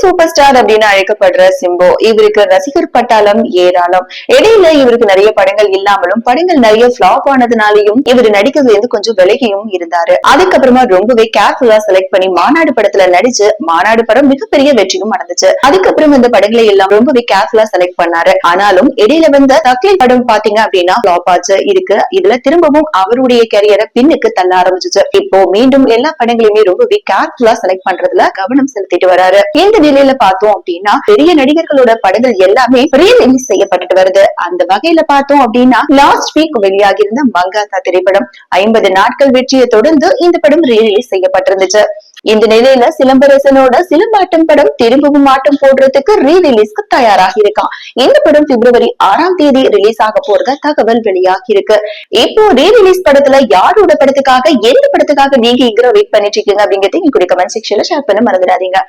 Super star அப்படின்னு அழைக்கப்படுற சிம்பு இவருக்கு ரசிகர் பட்டாளம் ஏராளம். இடையில இவருக்கு நிறைய படங்கள் இல்லாமலும் படங்கள் நிறைய பிளாப் ஆனதுனாலையும் இவர் நடிக்கிறதுல இருந்து கொஞ்சம் விலகியும் இருந்தாரு. அதுக்கப்புறமா ரொம்பவே கேர்ஃபுல்லா செலக்ட் பண்ணி மாநாடு படத்துல நடிச்சு மாநாடு படம் மிகப்பெரிய வெற்றியும் அடைஞ்சிச்சு. அதுக்கப்புறம் இந்த படங்களை எல்லாம் ரொம்பவே கேர்ஃபுல்லா செலக்ட் பண்ணாரு. ஆனாலும் இடையில வந்த தக்லீஃப் படம் பாத்தீங்க அப்படின்னா பிளாப் ஆச்சு. இதுல திரும்பவும் அவருடைய கரியரை பின்னுக்கு தள்ள ஆரம்பிச்சிச்சு. இப்போ மீண்டும் எல்லா படங்களையுமே ரொம்பவே கேர்ஃபுல்லா செலக்ட் பண்றதுல கவனம் செலுத்திட்டு வராரு. இந்த நிலையில பார்த்தோம் அப்படின்னா பெரிய நடிகர்களோட படங்கள் எல்லாமே ரீரிலீஸ் செய்யப்பட்டுட்டு வருது. அந்த வகையில பார்த்தோம் அப்படின்னா லாஸ்ட் வீக் வெளியாகி இருந்த மங்காத்தா திரைப்படம் 50 நாட்கள் வெற்றியை தொடர்ந்து இந்த படம் ரீரிலீஸ் செய்யப்பட்டிருந்துச்சு. இந்த நிலையில சிலம்பரசனோட சிலம்பாட்டம் படம் திரும்பவும் ஆட்டம் போடுறதுக்கு ரீரிலீஸ்க்கு தயாராகி இருக்கான். இந்த படம் பிப்ரவரி 6ஆம் தேதி ரிலீஸ் ஆக போறதா தகவல் வெளியாகி இருக்கு. இப்போ ரீரிலீஸ் படத்துல யாரோட படத்துக்காக எந்த படத்துக்காக நீங்க இங்க வெயிட் பண்ணிட்டு இருக்கீங்க அப்படிங்கறது எங்க கமெண்ட் செக்ஷன்ல ஷேர் பண்ண மறந்துடாதீங்க.